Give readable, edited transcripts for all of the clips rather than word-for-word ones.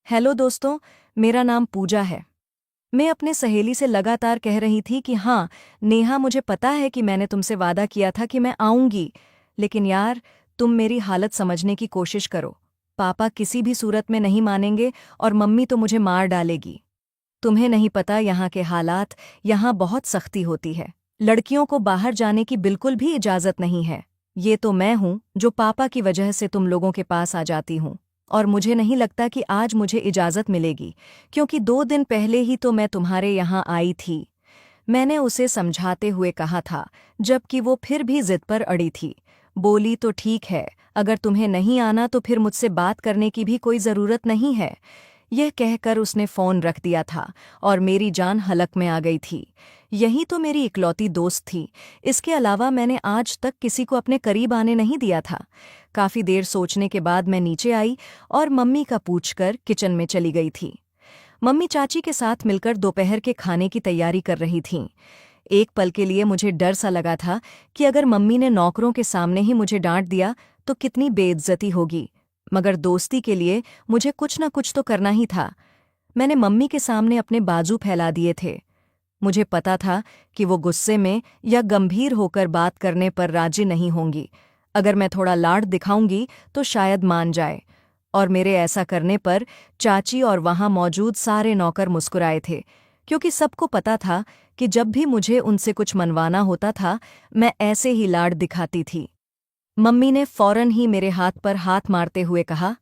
Hello दोस्तों। मेरा नाम पूजा है। मैं अपने सहेली से लगातार कह रही थी कि हाँ नेहा, मुझे पता है कि मैंने तुमसे वादा किया था कि मैं आऊंगी, लेकिन यार तुम मेरी हालत समझने की कोशिश करो। पापा किसी भी सूरत में नहीं मानेंगे और मम्मी तो मुझे मार डालेगी। तुम्हें नहीं पता यहाँ के हालात, यहाँ बहुत सख्ती होती है। लड़कियों को बाहर जाने की बिल्कुल भी इजाज़त नहीं है। ये तो मैं हूँ जो पापा की वजह से तुम लोगों के पास आ जाती हूँ, और मुझे नहीं लगता कि आज मुझे इजाज़त मिलेगी, क्योंकि 2 दिन पहले ही तो मैं तुम्हारे यहाँ आई थी। मैंने उसे समझाते हुए कहा था, जबकि वो फिर भी जिद पर अड़ी थी। बोली तो ठीक है, अगर तुम्हें नहीं आना तो फिर मुझसे बात करने की भी कोई ज़रूरत नहीं है। यह कहकर उसने फ़ोन रख दिया था और मेरी जान हलक में आ गई थी। यही तो मेरी इकलौती दोस्त थी। इसके अलावा मैंने आज तक किसी को अपने करीब आने नहीं दिया था। काफ़ी देर सोचने के बाद मैं नीचे आई और मम्मी का पूछकर किचन में चली गई थी। मम्मी चाची के साथ मिलकर दोपहर के खाने की तैयारी कर रही थीं। एक पल के लिए मुझे डर सा लगा था कि अगर मम्मी ने नौकरों के सामने ही मुझे डांट दिया तो कितनी बेइज्जती होगी, मगर दोस्ती के लिए मुझे कुछ न कुछ तो करना ही था। मैंने मम्मी के सामने अपने बाजू फैला दिए थे। मुझे पता था कि वो गुस्से में या गंभीर होकर बात करने पर राजी नहीं होंगी। अगर मैं थोड़ा लाड दिखाऊंगी तो शायद मान जाए। और मेरे ऐसा करने पर चाची और वहां मौजूद सारे नौकर मुस्कुराए थे, क्योंकि सबको पता था कि जब भी मुझे उनसे कुछ मनवाना होता था मैं ऐसे ही लाड दिखाती थी। मम्मी ने फौरन ही मेरे हाथ पर हाथ मारते हुए कहा,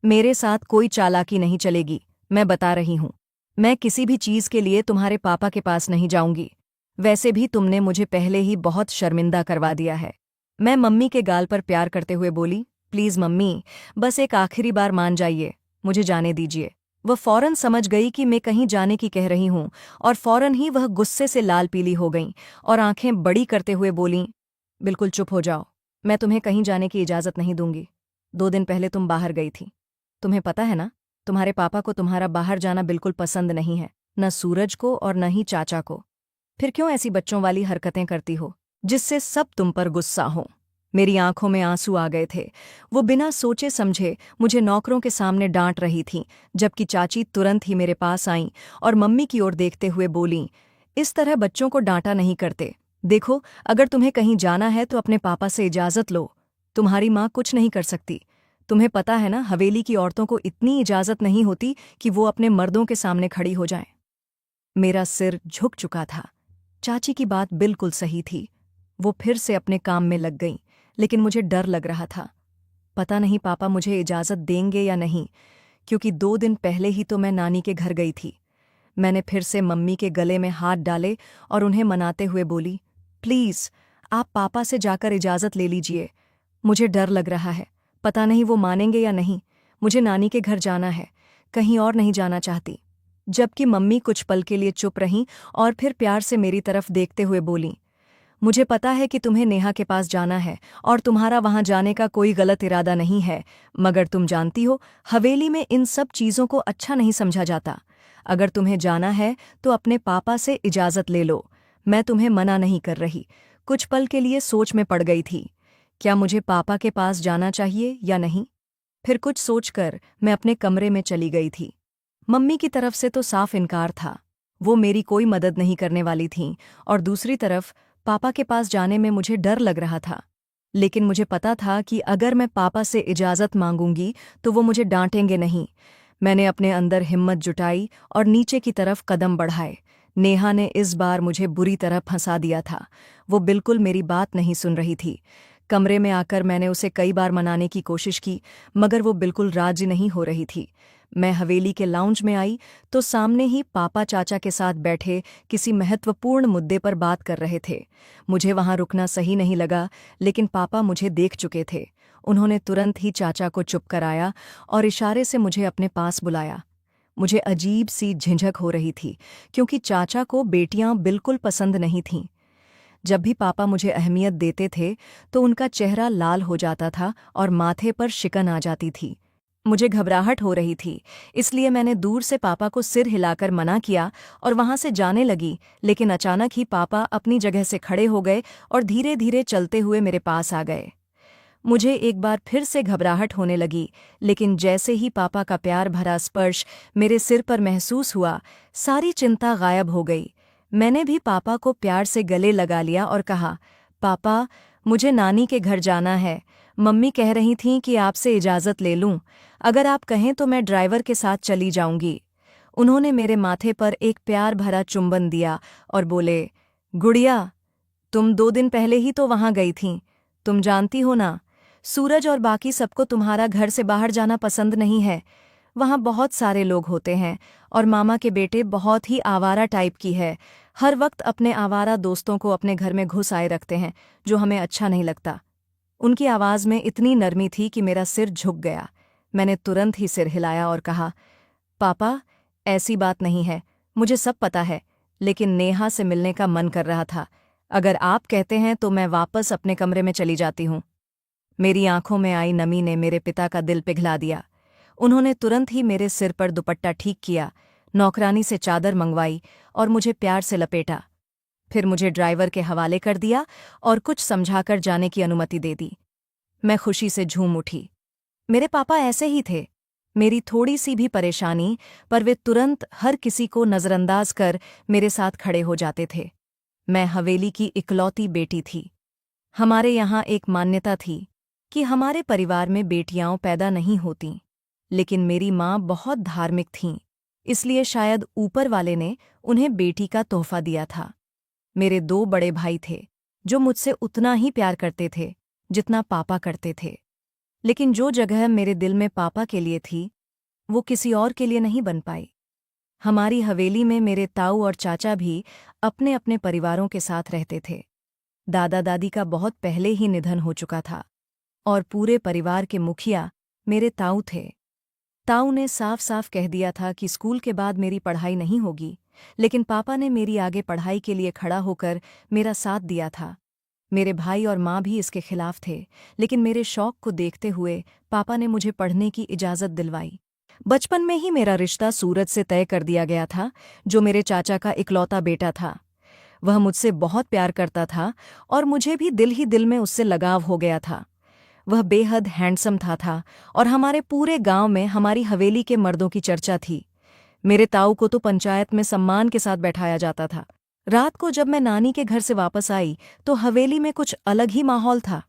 मेरे साथ कोई चालाकी नहीं चलेगी, मैं बता रही हूं। मैं किसी भी चीज के लिए तुम्हारे पापा के पास नहीं जाऊंगी। वैसे भी तुमने मुझे पहले ही बहुत शर्मिंदा करवा दिया है। मैं मम्मी के गाल पर प्यार करते हुए बोली, प्लीज मम्मी, बस एक आखिरी बार मान जाइए, मुझे जाने दीजिए। वह फौरन समझ गई कि मैं कहीं जाने की कह रही हूं, और फौरन ही वह गुस्से से लाल पीली हो गईं और आंखें बड़ी करते हुए बोलीं, बिल्कुल चुप हो जाओ। मैं तुम्हें कहीं जाने की इजाज़त नहीं दूंगी। 2 दिन पहले तुम बाहर गई थी। तुम्हें पता है ना, तुम्हारे पापा को तुम्हारा बाहर जाना बिल्कुल पसंद नहीं है, न सूरज को और न ही चाचा को। फिर क्यों ऐसी बच्चों वाली हरकतें करती हो, जिससे सब तुम पर गुस्सा हो। मेरी आंखों में आंसू आ गए थे। वो बिना सोचे समझे मुझे नौकरों के सामने डांट रही थीं, जबकि चाची तुरंत ही मेरे पास आईं और मम्मी की ओर देखते हुए बोलीं, इस तरह बच्चों को डांटा नहीं करते। देखो, अगर तुम्हें कहीं जाना है तो अपने पापा से इजाज़त लो। तुम्हारी माँ कुछ नहीं कर सकती। तुम्हें पता है ना, हवेली की औरतों को इतनी इजाज़त नहीं होती कि वो अपने मर्दों के सामने खड़ी हो जाएं। मेरा सिर झुक चुका था। चाची की बात बिल्कुल सही थी। वो फिर से अपने काम में लग गईं, लेकिन मुझे डर लग रहा था। पता नहीं पापा मुझे इजाज़त देंगे या नहीं, क्योंकि 2 दिन पहले ही तो मैं नानी के घर गई थी। मैंने फिर से मम्मी के गले में हाथ डाले और उन्हें मनाते हुए बोली, प्लीज़ आप पापा से जाकर इजाज़त ले लीजिए। मुझे डर लग रहा है, पता नहीं वो मानेंगे या नहीं। मुझे नानी के घर जाना है, कहीं और नहीं जाना चाहती। जबकि मम्मी कुछ पल के लिए चुप रहीं और फिर प्यार से मेरी तरफ देखते हुए बोलीं, मुझे पता है कि तुम्हें नेहा के पास जाना है और तुम्हारा वहां जाने का कोई गलत इरादा नहीं है, मगर तुम जानती हो, हवेली में इन सब चीज़ों को अच्छा नहीं समझा जाता। अगर तुम्हें जाना है तो अपने पापा से इजाज़त ले लो। मैं तुम्हें मना नहीं कर रही। कुछ पल के लिए सोच में पड़ गई थी, क्या मुझे पापा के पास जाना चाहिए या नहीं। फिर कुछ सोचकर मैं अपने कमरे में चली गई थी। मम्मी की तरफ से तो साफ इनकार था। वो मेरी कोई मदद नहीं करने वाली थीं, और दूसरी तरफ पापा के पास जाने में मुझे डर लग रहा था। लेकिन मुझे पता था कि अगर मैं पापा से इजाज़त मांगूंगी तो वो मुझे डांटेंगे नहीं। मैंने अपने अंदर हिम्मत जुटाई और नीचे की तरफ कदम बढ़ाए। नेहा ने इस बार मुझे बुरी तरह फंसा दिया था। वो बिल्कुल मेरी बात नहीं सुन रही थी। कमरे में आकर मैंने उसे कई बार मनाने की कोशिश की, मगर वो बिल्कुल राजी नहीं हो रही थी। मैं हवेली के लाउंज में आई तो सामने ही पापा चाचा के साथ बैठे किसी महत्वपूर्ण मुद्दे पर बात कर रहे थे। मुझे वहां रुकना सही नहीं लगा, लेकिन पापा मुझे देख चुके थे। उन्होंने तुरंत ही चाचा को चुप कराया और इशारे से मुझे अपने पास बुलाया। मुझे अजीब सी झिझक हो रही थी, क्योंकि चाचा को बेटियां बिल्कुल पसंद नहीं थीं। जब भी पापा मुझे अहमियत देते थे तो उनका चेहरा लाल हो जाता था और माथे पर शिकन आ जाती थी। मुझे घबराहट हो रही थी, इसलिए मैंने दूर से पापा को सिर हिलाकर मना किया और वहां से जाने लगी। लेकिन अचानक ही पापा अपनी जगह से खड़े हो गए और धीरे धीरे चलते हुए मेरे पास आ गए। मुझे एक बार फिर से घबराहट होने लगी, लेकिन जैसे ही पापा का प्यार भरा स्पर्श मेरे सिर पर महसूस हुआ, सारी चिंता गायब हो गई। मैंने भी पापा को प्यार से गले लगा लिया और कहा, पापा, मुझे नानी के घर जाना है। मम्मी कह रही थीं कि आपसे इजाज़त ले लूं। अगर आप कहें तो मैं ड्राइवर के साथ चली जाऊंगी। उन्होंने मेरे माथे पर एक प्यार भरा चुंबन दिया और बोले, गुड़िया, तुम 2 दिन पहले ही तो वहां गई थीं। तुम जानती हो ना, सूरज और बाकी सबको तुम्हारा घर से बाहर जाना पसंद नहीं है। वहां बहुत सारे लोग होते हैं और मामा के बेटे बहुत ही आवारा टाइप की है। हर वक्त अपने आवारा दोस्तों को अपने घर में घुस आए रखते हैं, जो हमें अच्छा नहीं लगता। उनकी आवाज़ में इतनी नरमी थी कि मेरा सिर झुक गया। मैंने तुरंत ही सिर हिलाया और कहा, पापा, ऐसी बात नहीं है, मुझे सब पता है, लेकिन नेहा से मिलने का मन कर रहा था। अगर आप कहते हैं तो मैं वापस अपने कमरे में चली जाती हूँ। मेरी आंखों में आई नमी ने मेरे पिता का दिल पिघला दिया। उन्होंने तुरंत ही मेरे सिर पर दुपट्टा ठीक किया, नौकरानी से चादर मंगवाई और मुझे प्यार से लपेटा। फिर मुझे ड्राइवर के हवाले कर दिया और कुछ समझाकर जाने की अनुमति दे दी। मैं खुशी से झूम उठी। मेरे पापा ऐसे ही थे। मेरी थोड़ी सी भी परेशानी पर वे तुरंत हर किसी को नज़रअंदाज कर मेरे साथ खड़े हो जाते थे। मैं हवेली की इकलौती बेटी थी। हमारे यहाँ एक मान्यता थी कि हमारे परिवार में बेटियां पैदा नहीं होतीं, लेकिन मेरी माँ बहुत धार्मिक थीं, इसलिए शायद ऊपर वाले ने उन्हें बेटी का तोहफा दिया था। मेरे 2 बड़े भाई थे, जो मुझसे उतना ही प्यार करते थे जितना पापा करते थे। लेकिन जो जगह मेरे दिल में पापा के लिए थी, वो किसी और के लिए नहीं बन पाई। हमारी हवेली में मेरे ताऊ और चाचा भी अपने अपने परिवारों के साथ रहते थे। दादा दादी का बहुत पहले ही निधन हो चुका था और पूरे परिवार के मुखिया मेरे ताऊ थे। ताऊ ने साफ साफ कह दिया था कि स्कूल के बाद मेरी पढ़ाई नहीं होगी, लेकिन पापा ने मेरी आगे पढ़ाई के लिए खड़ा होकर मेरा साथ दिया था। मेरे भाई और माँ भी इसके खिलाफ थे, लेकिन मेरे शौक को देखते हुए पापा ने मुझे पढ़ने की इजाज़त दिलवाई। बचपन में ही मेरा रिश्ता सूरज से तय कर दिया गया था, जो मेरे चाचा का इकलौता बेटा था। वह मुझसे बहुत प्यार करता था और मुझे भी दिल ही दिल में उससे लगाव हो गया था। वह बेहद हैंडसम था और हमारे पूरे गांव में हमारी हवेली के मर्दों की चर्चा थी। मेरे ताऊ को तो पंचायत में सम्मान के साथ बैठाया जाता था। रात को जब मैं नानी के घर से वापस आई तो हवेली में कुछ अलग ही माहौल था।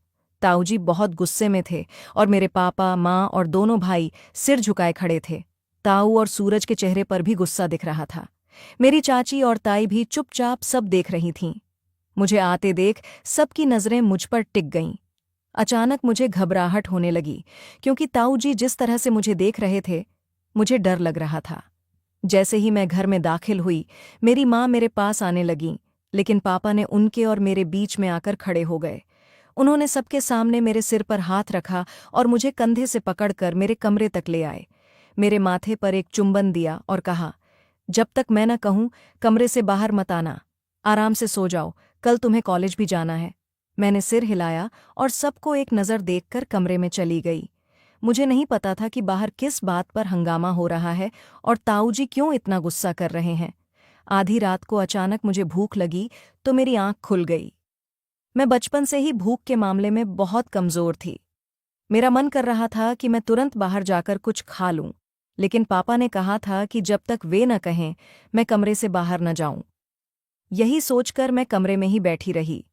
ताऊ जी बहुत गुस्से में थे और मेरे पापा, माँ और दोनों भाई सिर झुकाए खड़े थे। ताऊ और सूरज के चेहरे पर भी गुस्सा दिख रहा था। मेरी चाची और ताई भी चुपचाप सब देख रही थीं। मुझे आते देख सबकी नज़रें मुझ पर टिक गईं। अचानक मुझे घबराहट होने लगी, क्योंकि ताऊ जी जिस तरह से मुझे देख रहे थे, मुझे डर लग रहा था। जैसे ही मैं घर में दाखिल हुई, मेरी माँ मेरे पास आने लगी, लेकिन पापा ने उनके और मेरे बीच में आकर खड़े हो गए। उन्होंने सबके सामने मेरे सिर पर हाथ रखा और मुझे कंधे से पकड़कर मेरे कमरे तक ले आए। मेरे माथे पर एक चुंबन दिया और कहा, जब तक मैं न कहूं कमरे से बाहर मत आना, आराम से सो जाओ, कल तुम्हें कॉलेज भी जाना है। मैंने सिर हिलाया और सबको एक नज़र देखकर कमरे में चली गई। मुझे नहीं पता था कि बाहर किस बात पर हंगामा हो रहा है और ताऊ जी क्यों इतना गुस्सा कर रहे हैं। आधी रात को अचानक मुझे भूख लगी तो मेरी आंख खुल गई। मैं बचपन से ही भूख के मामले में बहुत कमज़ोर थी। मेरा मन कर रहा था कि मैं तुरंत बाहर जाकर कुछ खा लूं, लेकिन पापा ने कहा था कि जब तक वे न कहें मैं कमरे से बाहर न जाऊं। यही सोचकर मैं कमरे में ही बैठी रही।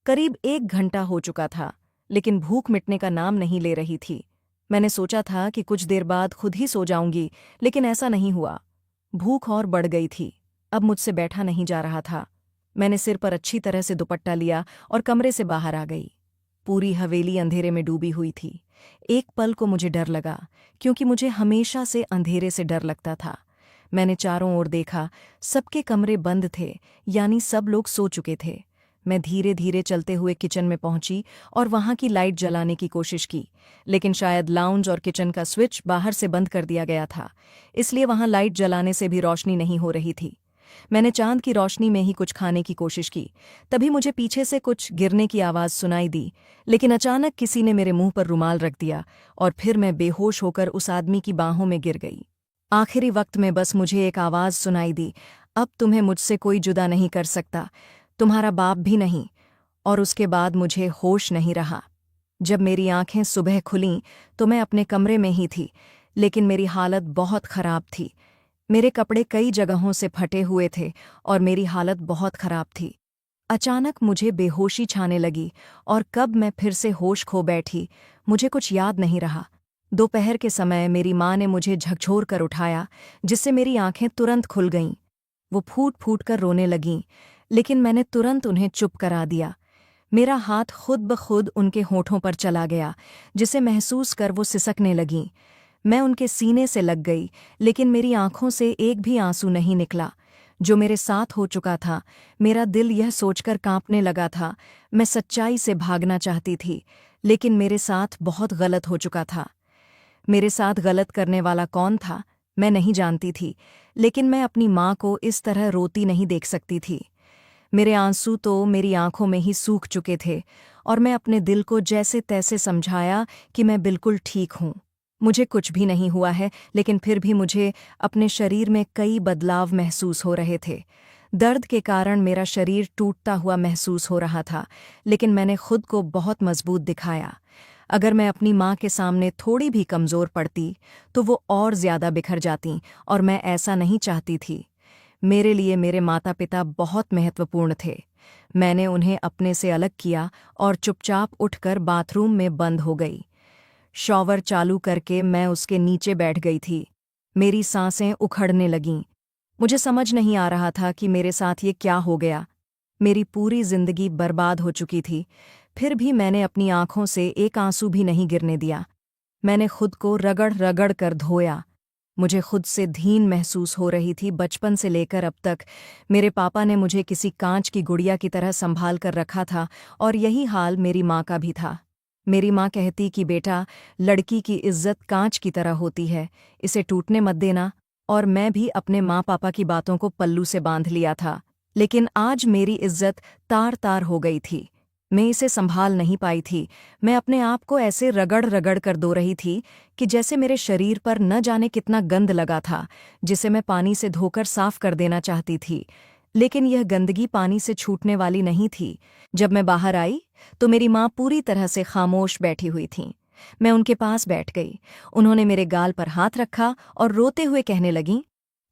करीब 1 घंटा हो चुका था, लेकिन भूख मिटने का नाम नहीं ले रही थी। मैंने सोचा था कि कुछ देर बाद खुद ही सो जाऊंगी, लेकिन ऐसा नहीं हुआ। भूख और बढ़ गई थी। अब मुझसे बैठा नहीं जा रहा था। मैंने सिर पर अच्छी तरह से दुपट्टा लिया और कमरे से बाहर आ गई। पूरी हवेली अंधेरे में डूबी हुई थी। एक पल को मुझे डर लगा, क्योंकि मुझे हमेशा से अंधेरे से डर लगता था। मैंने चारों ओर देखा, सबके कमरे बंद थे, यानी सब लोग सो चुके थे। मैं धीरे धीरे चलते हुए किचन में पहुंची और वहां की लाइट जलाने की कोशिश की, लेकिन शायद लाउंज और किचन का स्विच बाहर से बंद कर दिया गया था, इसलिए वहां लाइट जलाने से भी रोशनी नहीं हो रही थी। मैंने चांद की रोशनी में ही कुछ खाने की कोशिश की। तभी मुझे पीछे से कुछ गिरने की आवाज़ सुनाई दी, लेकिन अचानक किसी ने मेरे मुंह पर रुमाल रख दिया और फिर मैं बेहोश होकर उस आदमी की बाहों में गिर गई। आखिरी वक्त में बस मुझे एक आवाज़ सुनाई दी, अब तुम्हें मुझसे कोई जुदा नहीं कर सकता, तुम्हारा बाप भी नहीं। और उसके बाद मुझे होश नहीं रहा। जब मेरी आंखें सुबह खुलीं तो मैं अपने कमरे में ही थी, लेकिन मेरी हालत बहुत खराब थी। मेरे कपड़े कई जगहों से फटे हुए थे और मेरी हालत बहुत खराब थी। अचानक मुझे बेहोशी छाने लगी और कब मैं फिर से होश खो बैठी, मुझे कुछ याद नहीं रहा। दोपहर के समय मेरी माँ ने मुझे झकझोर कर उठाया, जिससे मेरी आंखें तुरंत खुल गईं। वो फूट फूट कर रोने लगीं, लेकिन मैंने तुरंत उन्हें चुप करा दिया। मेरा हाथ खुद ब खुद उनके होठों पर चला गया, जिसे महसूस कर वो सिसकने लगीं। मैं उनके सीने से लग गई, लेकिन मेरी आंखों से एक भी आंसू नहीं निकला। जो मेरे साथ हो चुका था, मेरा दिल यह सोचकर कांपने लगा था। मैं सच्चाई से भागना चाहती थी, लेकिन मेरे साथ बहुत गलत हो चुका था। मेरे साथ गलत करने वाला कौन था, मैं नहीं जानती थी, लेकिन मैं अपनी माँ को इस तरह रोती नहीं देख सकती थी। मेरे आंसू तो मेरी आंखों में ही सूख चुके थे और मैं अपने दिल को जैसे तैसे समझाया कि मैं बिल्कुल ठीक हूँ। मुझे कुछ भी नहीं हुआ है, लेकिन फिर भी मुझे अपने शरीर में कई बदलाव महसूस हो रहे थे। दर्द के कारण मेरा शरीर टूटता हुआ महसूस हो रहा था, लेकिन मैंने खुद को बहुत मजबूत दिखाया। अगर मैं अपनी माँ के सामने थोड़ी भी कमज़ोर पड़ती तो वो और ज़्यादा बिखर जातीं, और मैं ऐसा नहीं चाहती थी। मेरे लिए मेरे माता पिता बहुत महत्वपूर्ण थे। मैंने उन्हें अपने से अलग किया और चुपचाप उठकर बाथरूम में बंद हो गई। शॉवर चालू करके मैं उसके नीचे बैठ गई थी। मेरी सांसें उखड़ने लगीं। मुझे समझ नहीं आ रहा था कि मेरे साथ ये क्या हो गया। मेरी पूरी जिंदगी बर्बाद हो चुकी थी, फिर भी मैंने अपनी आंखों से एक आंसू भी नहीं गिरने दिया। मैंने खुद को रगड़ रगड़ कर धोया। मुझे खुद से धीन महसूस हो रही थी। बचपन से लेकर अब तक मेरे पापा ने मुझे किसी कांच की गुड़िया की तरह संभाल कर रखा था, और यही हाल मेरी माँ का भी था। मेरी माँ कहती कि बेटा, लड़की की इज्जत कांच की तरह होती है, इसे टूटने मत देना। और मैं भी अपने माँ पापा की बातों को पल्लू से बांध लिया था। लेकिन आज मेरी इज्जत तार तार हो गई थी। मैं इसे संभाल नहीं पाई थी। मैं अपने आप को ऐसे रगड़ रगड़ कर धो रही थी कि जैसे मेरे शरीर पर न जाने कितना गंद लगा था, जिसे मैं पानी से धोकर साफ कर देना चाहती थी। लेकिन यह गंदगी पानी से छूटने वाली नहीं थी। जब मैं बाहर आई तो मेरी माँ पूरी तरह से खामोश बैठी हुई थीं। मैं उनके पास बैठ गई। उन्होंने मेरे गाल पर हाथ रखा और रोते हुए कहने लगीं,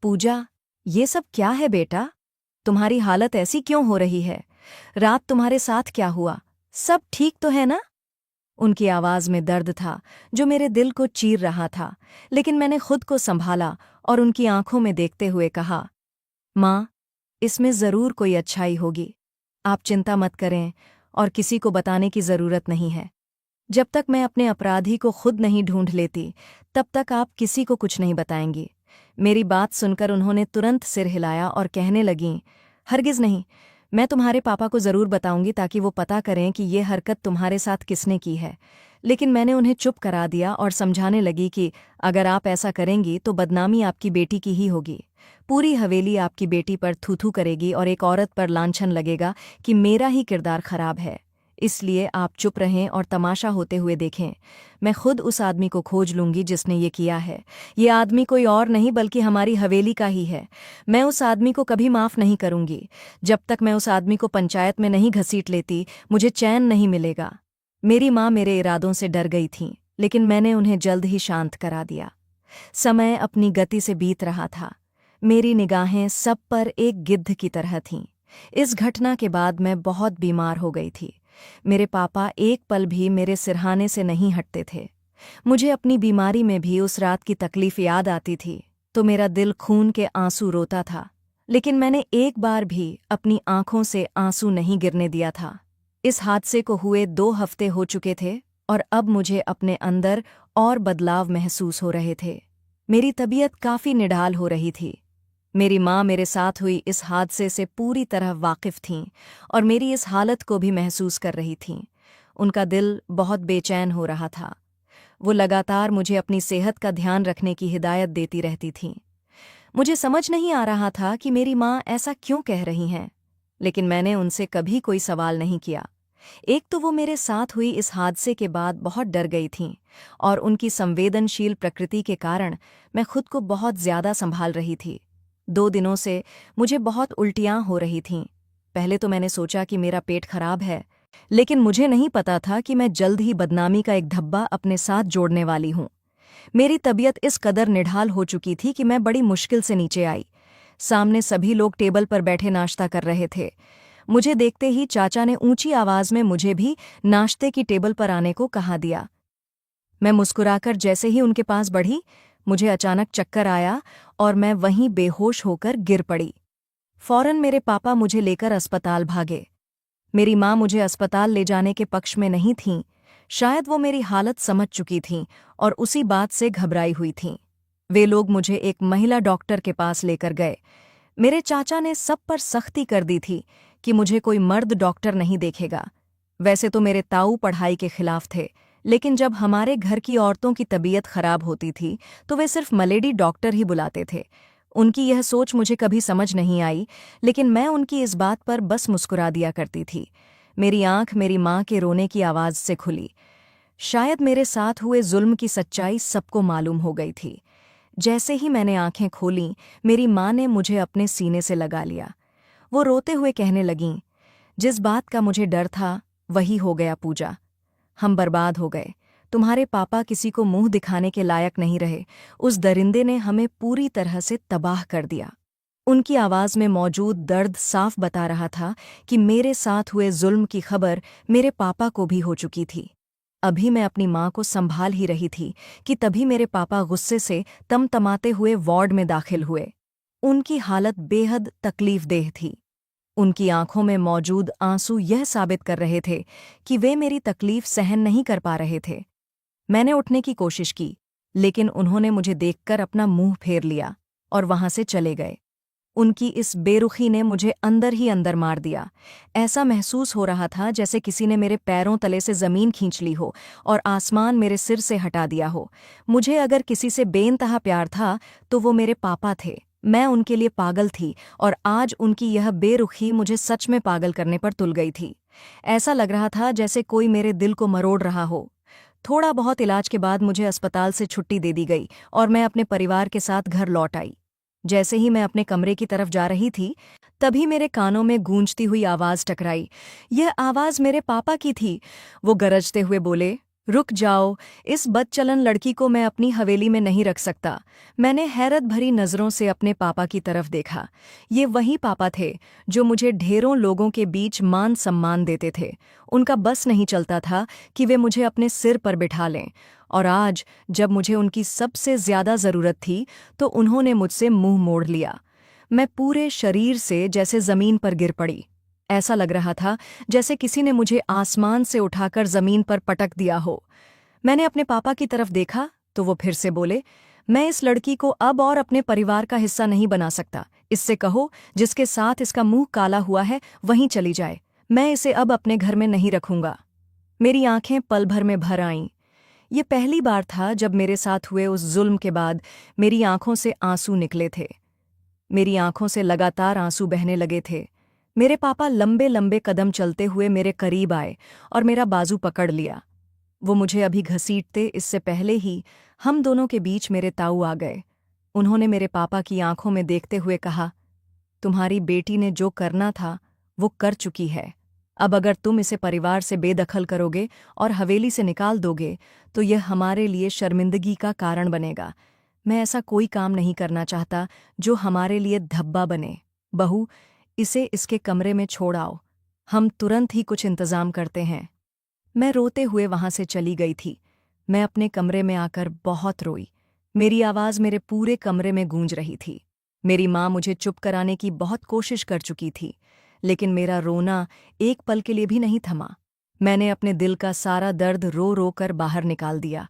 पूजा, ये सब क्या है बेटा? तुम्हारी हालत ऐसी क्यों हो रही है? रात तुम्हारे साथ क्या हुआ? सब ठीक तो है ना? उनकी आवाज में दर्द था जो मेरे दिल को चीर रहा था, लेकिन मैंने खुद को संभाला और उनकी आंखों में देखते हुए कहा, माँ, इसमें जरूर कोई अच्छाई होगी। आप चिंता मत करें और किसी को बताने की जरूरत नहीं है। जब तक मैं अपने अपराधी को खुद नहीं ढूंढ लेती, तब तक आप किसी को कुछ नहीं बताएंगी। मेरी बात सुनकर उन्होंने तुरंत सिर हिलाया और कहने लगीं, हरगिज नहीं, मैं तुम्हारे पापा को जरूर बताऊंगी ताकि वो पता करें कि ये हरकत तुम्हारे साथ किसने की है। लेकिन मैंने उन्हें चुप करा दिया और समझाने लगी कि अगर आप ऐसा करेंगी तो बदनामी आपकी बेटी की ही होगी। पूरी हवेली आपकी बेटी पर थू थू करेगी और एक औरत पर लांछन लगेगा कि मेरा ही किरदार खराब है। इसलिए आप चुप रहें और तमाशा होते हुए देखें। मैं खुद उस आदमी को खोज लूंगी जिसने ये किया है। ये आदमी कोई और नहीं बल्कि हमारी हवेली का ही है। मैं उस आदमी को कभी माफ़ नहीं करूंगी। जब तक मैं उस आदमी को पंचायत में नहीं घसीट लेती, मुझे चैन नहीं मिलेगा। मेरी माँ मेरे इरादों से डर गई थीं, लेकिन मैंने उन्हें जल्द ही शांत करा दिया। समय अपनी गति से बीत रहा था। मेरी निगाहें सब पर एक गिद्ध की तरह थीं। इस घटना के बाद मैं बहुत बीमार हो गई थी। मेरे पापा एक पल भी मेरे सिरहाने से नहीं हटते थे। मुझे अपनी बीमारी में भी उस रात की तकलीफ याद आती थी तो मेरा दिल खून के आंसू रोता था, लेकिन मैंने एक बार भी अपनी आंखों से आंसू नहीं गिरने दिया था। इस हादसे को हुए 2 हफ्ते हो चुके थे और अब मुझे अपने अंदर और बदलाव महसूस हो रहे थे। मेरी तबीयत काफ़ी निढाल हो रही थी। मेरी माँ मेरे साथ हुई इस हादसे से पूरी तरह वाकिफ थीं और मेरी इस हालत को भी महसूस कर रही थीं। उनका दिल बहुत बेचैन हो रहा था। वो लगातार मुझे अपनी सेहत का ध्यान रखने की हिदायत देती रहती थीं। मुझे समझ नहीं आ रहा था कि मेरी माँ ऐसा क्यों कह रही हैं, लेकिन मैंने उनसे कभी कोई सवाल नहीं किया। एक तो वो मेरे साथ हुई इस हादसे के बाद बहुत डर गई थीं और उनकी संवेदनशील प्रकृति के कारण मैं खुद को बहुत ज्यादा संभाल रही थी। 2 दिनों से मुझे बहुत उल्टियाँ हो रही थीं। पहले तो मैंने सोचा कि मेरा पेट खराब है, लेकिन मुझे नहीं पता था कि मैं जल्द ही बदनामी का एक धब्बा अपने साथ जोड़ने वाली हूँ। मेरी तबीयत इस कदर निढाल हो चुकी थी कि मैं बड़ी मुश्किल से नीचे आई। सामने सभी लोग टेबल पर बैठे नाश्ता कर रहे थे। मुझे देखते ही चाचा ने ऊंची आवाज में मुझे भी नाश्ते की टेबल पर आने को कहा दिया। मैं मुस्कुराकर जैसे ही उनके पास बढ़ी, मुझे अचानक चक्कर आया और मैं वहीं बेहोश होकर गिर पड़ी। फौरन मेरे पापा मुझे लेकर अस्पताल भागे। मेरी माँ मुझे अस्पताल ले जाने के पक्ष में नहीं थीं। शायद वो मेरी हालत समझ चुकी थीं और उसी बात से घबराई हुई थीं। वे लोग मुझे एक महिला डॉक्टर के पास लेकर गए। मेरे चाचा ने सब पर सख्ती कर दी थी कि मुझे कोई मर्द डॉक्टर नहीं देखेगा। वैसे तो मेरे ताऊ पढ़ाई के खिलाफ थे, लेकिन जब हमारे घर की औरतों की तबीयत खराब होती थी तो वे सिर्फ मलेडी डॉक्टर ही बुलाते थे। उनकी यह सोच मुझे कभी समझ नहीं आई, लेकिन मैं उनकी इस बात पर बस मुस्कुरा दिया करती थी। मेरी आंख मेरी माँ के रोने की आवाज़ से खुली। शायद मेरे साथ हुए जुल्म की सच्चाई सबको मालूम हो गई थी। जैसे ही मैंने आंखें खोलीं, मेरी माँ ने मुझे अपने सीने से लगा लिया। वो रोते हुए कहने लगीं, जिस बात का मुझे डर था वही हो गया पूजा। हम बर्बाद हो गए। तुम्हारे पापा किसी को मुंह दिखाने के लायक नहीं रहे। उस दरिंदे ने हमें पूरी तरह से तबाह कर दिया। उनकी आवाज़ में मौजूद दर्द साफ बता रहा था कि मेरे साथ हुए जुल्म की खबर मेरे पापा को भी हो चुकी थी। अभी मैं अपनी माँ को संभाल ही रही थी कि तभी मेरे पापा गुस्से से तमतमाते हुए वार्ड में दाखिल हुए। उनकी हालत बेहद तकलीफदेह थी। उनकी आंखों में मौजूद आंसू यह साबित कर रहे थे कि वे मेरी तकलीफ सहन नहीं कर पा रहे थे। मैंने उठने की कोशिश की, लेकिन उन्होंने मुझे देखकर अपना मुंह फेर लिया और वहां से चले गए। उनकी इस बेरुखी ने मुझे अंदर ही अंदर मार दिया। ऐसा महसूस हो रहा था जैसे किसी ने मेरे पैरों तले से जमीन खींच ली हो और आसमान मेरे सिर से हटा दिया हो। मुझे अगर किसी से बेइंतहा प्यार था तो वो मेरे पापा थे। मैं उनके लिए पागल थी और आज उनकी यह बेरुखी मुझे सच में पागल करने पर तुल गई थी। ऐसा लग रहा था जैसे कोई मेरे दिल को मरोड़ रहा हो। थोड़ा बहुत इलाज के बाद मुझे अस्पताल से छुट्टी दे दी गई और मैं अपने परिवार के साथ घर लौट आई। जैसे ही मैं अपने कमरे की तरफ जा रही थी, तभी मेरे कानों में गूंजती हुई आवाज़ टकराई। यह आवाज़ मेरे पापा की थी। वो गरजते हुए बोले, रुक जाओ, इस बदचलन लड़की को मैं अपनी हवेली में नहीं रख सकता। मैंने हैरत भरी नज़रों से अपने पापा की तरफ देखा। ये वही पापा थे जो मुझे ढेरों लोगों के बीच मान सम्मान देते थे। उनका बस नहीं चलता था कि वे मुझे अपने सिर पर बिठा लें, और आज जब मुझे उनकी सबसे ज्यादा जरूरत थी तो उन्होंने मुझसे मुंह मोड़ लिया। मैं पूरे शरीर से जैसे जमीन पर गिर पड़ी। ऐसा लग रहा था जैसे किसी ने मुझे आसमान से उठाकर जमीन पर पटक दिया हो। मैंने अपने पापा की तरफ देखा तो वो फिर से बोले, मैं इस लड़की को अब और अपने परिवार का हिस्सा नहीं बना सकता। इससे कहो जिसके साथ इसका मुंह काला हुआ है वहीं चली जाए। मैं इसे अब अपने घर में नहीं रखूंगा। मेरी आंखें पल भर में भर आईं। ये पहली बार था जब मेरे साथ हुए उस जुल्म के बाद मेरी आंखों से आंसू निकले थे। मेरी आंखों से लगातार आंसू बहने लगे थे। मेरे पापा लंबे लंबे कदम चलते हुए मेरे करीब आए और मेरा बाजू पकड़ लिया। वो मुझे अभी घसीटते इससे पहले ही हम दोनों के बीच मेरे ताऊ आ गए। उन्होंने मेरे पापा की आंखों में देखते हुए कहा, तुम्हारी बेटी ने जो करना था वो कर चुकी है। अब अगर तुम इसे परिवार से बेदखल करोगे और हवेली से निकाल दोगे तो यह हमारे लिए शर्मिंदगी का कारण बनेगा। मैं ऐसा कोई काम नहीं करना चाहता जो हमारे लिए धब्बा बने। बहू, इसे इसके कमरे में छोड़ आओ। हम तुरंत ही कुछ इंतजाम करते हैं। मैं रोते हुए वहां से चली गई थी। मैं अपने कमरे में आकर बहुत रोई। मेरी आवाज़ मेरे पूरे कमरे में गूंज रही थी। मेरी माँ मुझे चुप कराने की बहुत कोशिश कर चुकी थी, लेकिन मेरा रोना एक पल के लिए भी नहीं थमा। मैंने अपने दिल का सारा दर्द रो रो कर बाहर निकाल दिया।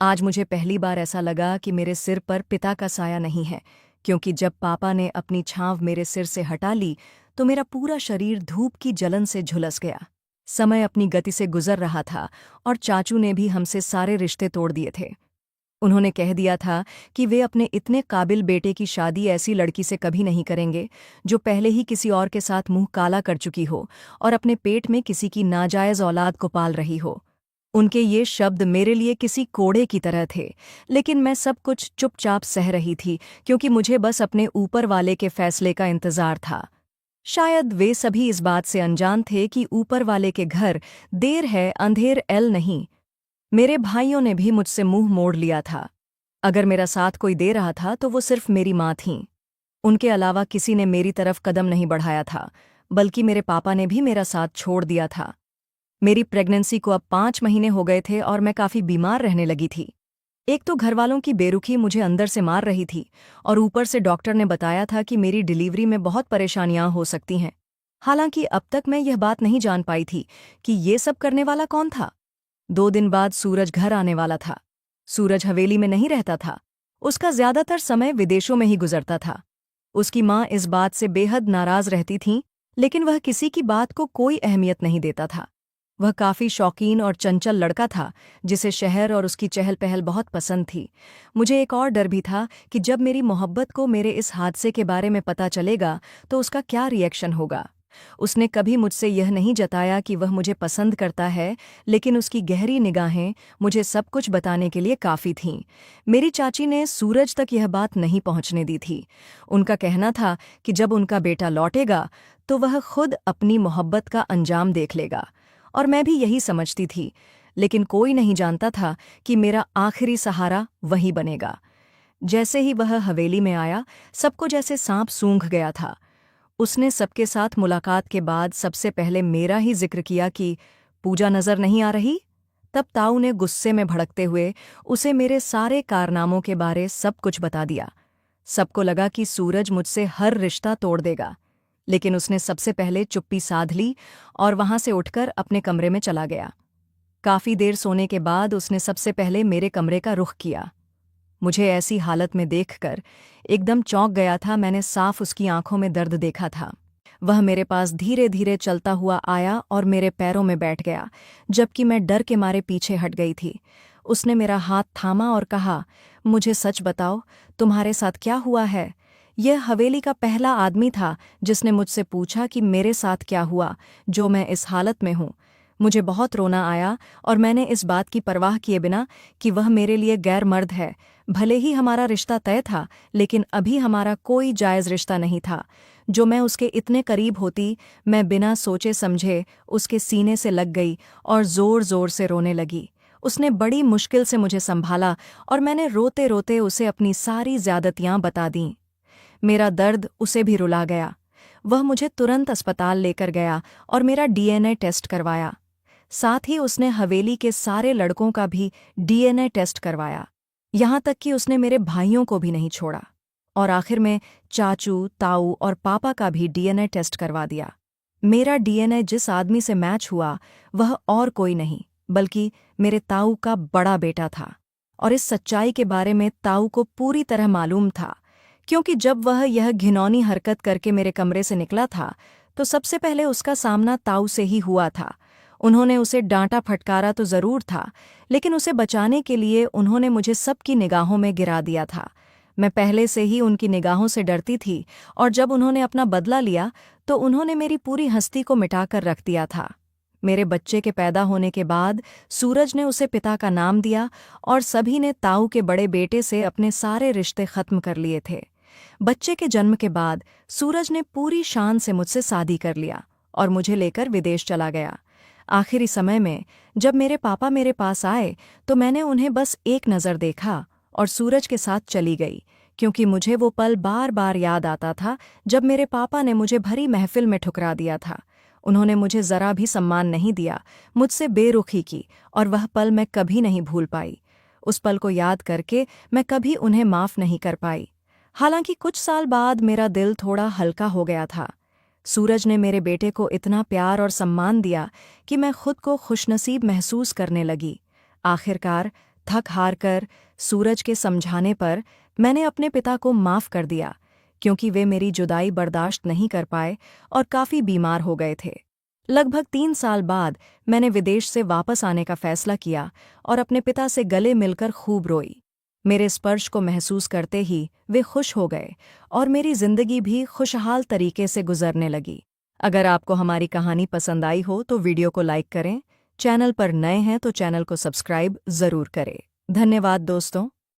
आज मुझे पहली बार ऐसा लगा कि मेरे सिर पर पिता का साया नहीं है, क्योंकि जब पापा ने अपनी छांव मेरे सिर से हटा ली तो मेरा पूरा शरीर धूप की जलन से झुलस गया। समय अपनी गति से गुजर रहा था और चाचू ने भी हमसे सारे रिश्ते तोड़ दिए थे। उन्होंने कह दिया था कि वे अपने इतने काबिल बेटे की शादी ऐसी लड़की से कभी नहीं करेंगे जो पहले ही किसी और के साथ मुंह काला कर चुकी हो और अपने पेट में किसी की नाजायज औलाद को पाल रही हो। उनके ये शब्द मेरे लिए किसी कोड़े की तरह थे, लेकिन मैं सब कुछ चुपचाप सह रही थी क्योंकि मुझे बस अपने ऊपर वाले के फैसले का इंतजार था। शायद वे सभी इस बात से अनजान थे कि ऊपर वाले के घर देर है अंधेर एल नहीं। मेरे भाइयों ने भी मुझसे मुंह मोड़ लिया था। अगर मेरा साथ कोई दे रहा था तो वो सिर्फ मेरी माँ थीं। उनके अलावा किसी ने मेरी तरफ कदम नहीं बढ़ाया था, बल्कि मेरे पापा ने भी मेरा साथ छोड़ दिया था। मेरी प्रेगनेंसी को अब 5 महीने हो गए थे और मैं काफ़ी बीमार रहने लगी थी। एक तो घरवालों की बेरुखी मुझे अंदर से मार रही थी और ऊपर से डॉक्टर ने बताया था कि मेरी डिलीवरी में बहुत परेशानियां हो सकती हैं। हालांकि अब तक मैं यह बात नहीं जान पाई थी कि ये सब करने वाला कौन था। 2 दिन बाद सूरज घर आने वाला था। सूरज हवेली में नहीं रहता था। उसका ज्यादातर समय विदेशों में ही गुजरता था। उसकी माँ इस बात से बेहद नाराज रहती थीं, लेकिन वह किसी की बात को कोई अहमियत नहीं देता था। वह काफ़ी शौकीन और चंचल लड़का था, जिसे शहर और उसकी चहल पहल बहुत पसंद थी। मुझे एक और डर भी था कि जब मेरी मोहब्बत को मेरे इस हादसे के बारे में पता चलेगा तो उसका क्या रिएक्शन होगा। उसने कभी मुझसे यह नहीं जताया कि वह मुझे पसंद करता है, लेकिन उसकी गहरी निगाहें मुझे सब कुछ बताने के लिए काफ़ी थीं। मेरी चाची ने सूरज तक यह बात नहीं पहुंचने दी थी। उनका कहना था कि जब उनका बेटा लौटेगा तो वह खुद अपनी मोहब्बत का अंजाम देख लेगा, और मैं भी यही समझती थी। लेकिन कोई नहीं जानता था कि मेरा आखिरी सहारा वही बनेगा। जैसे ही वह हवेली में आया, सबको जैसे सांप सूंघ गया था। उसने सबके साथ मुलाकात के बाद सबसे पहले मेरा ही जिक्र किया कि पूजा नजर नहीं आ रही। तब ताऊ ने गुस्से में भड़कते हुए उसे मेरे सारे कारनामों के बारे सब कुछ बता दिया। सबको लगा कि सूरज मुझसे हर रिश्ता तोड़ देगा, लेकिन उसने सबसे पहले चुप्पी साध ली और वहां से उठकर अपने कमरे में चला गया। काफी देर सोने के बाद उसने सबसे पहले मेरे कमरे का रुख किया। मुझे ऐसी हालत में देखकर एकदम चौंक गया था। मैंने साफ उसकी आंखों में दर्द देखा था। वह मेरे पास धीरे धीरे चलता हुआ आया और मेरे पैरों में बैठ गया, जबकि मैं डर के मारे पीछे हट गई थी। उसने मेरा हाथ थामा और कहा, मुझे सच बताओ, तुम्हारे साथ क्या हुआ है। यह हवेली का पहला आदमी था जिसने मुझसे पूछा कि मेरे साथ क्या हुआ जो मैं इस हालत में हूँ। मुझे बहुत रोना आया और मैंने इस बात की परवाह किए बिना कि वह मेरे लिए गैर मर्द है। भले ही हमारा रिश्ता तय था, लेकिन अभी हमारा कोई जायज़ रिश्ता नहीं था। जो मैं उसके इतने करीब होती, मैं बिना सोचे समझे उसके सीने से लग गई और ज़ोर ज़ोर से रोने लगी। उसने बड़ी मुश्किल से मुझे संभाला और मैंने रोते रोते उसे अपनी सारी ज़्यादतियाँ बता दीं। मेरा दर्द उसे भी रुला गया। वह मुझे तुरंत अस्पताल लेकर गया और मेरा डीएनए टेस्ट करवाया। साथ ही उसने हवेली के सारे लड़कों का भी डीएनए टेस्ट करवाया। यहाँ तक कि उसने मेरे भाइयों को भी नहीं छोड़ा। और आखिर में चाचू, ताऊ और पापा का भी डीएनए टेस्ट करवा दिया। मेरा डीएनए जिस आदमी से मैच हुआ वह और कोई नहीं, बल्कि मेरे ताऊ का बड़ा बेटा था। और इस सच्चाई के बारे में ताऊ को पूरी तरह मालूम था, क्योंकि जब वह यह घिनौनी हरकत करके मेरे कमरे से निकला था तो सबसे पहले उसका सामना ताऊ से ही हुआ था। उन्होंने उसे डांटा फटकारा तो जरूर था, लेकिन उसे बचाने के लिए उन्होंने मुझे सबकी निगाहों में गिरा दिया था। मैं पहले से ही उनकी निगाहों से डरती थी, और जब उन्होंने अपना बदला लिया तो उन्होंने मेरी पूरी हस्ती को मिटाकर रख दिया था। मेरे बच्चे के पैदा होने के बाद सूरज ने उसे पिता का नाम दिया और सभी ने ताऊ के बड़े बेटे से अपने सारे रिश्ते खत्म कर लिए थे। बच्चे के जन्म के बाद सूरज ने पूरी शान से मुझसे शादी कर लिया और मुझे लेकर विदेश चला गया। आखिरी समय में जब मेरे पापा मेरे पास आए तो मैंने उन्हें बस एक नज़र देखा और सूरज के साथ चली गई, क्योंकि मुझे वो पल बार बार याद आता था जब मेरे पापा ने मुझे भरी महफिल में ठुकरा दिया था। उन्होंने मुझे ज़रा भी सम्मान नहीं दिया, मुझसे बेरुखी की, और वह पल मैं कभी नहीं भूल पाई। उस पल को याद करके मैं कभी उन्हें माफ़ नहीं कर पाई। हालांकि कुछ साल बाद मेरा दिल थोड़ा हल्का हो गया था। सूरज ने मेरे बेटे को इतना प्यार और सम्मान दिया कि मैं खुद को खुशनसीब महसूस करने लगी। आखिरकार थक हार कर सूरज के समझाने पर मैंने अपने पिता को माफ़ कर दिया, क्योंकि वे मेरी जुदाई बर्दाश्त नहीं कर पाए और काफ़ी बीमार हो गए थे। लगभग 3 साल बाद मैंने विदेश से वापस आने का फैसला किया और अपने पिता से गले मिलकर खूब रोई। मेरे स्पर्श को महसूस करते ही वे खुश हो गए और मेरी जिंदगी भी खुशहाल तरीके से गुजरने लगी। अगर आपको हमारी कहानी पसंद आई हो तो वीडियो को लाइक करें। चैनल पर नए हैं तो चैनल को सब्सक्राइब ज़रूर करें। धन्यवाद दोस्तों।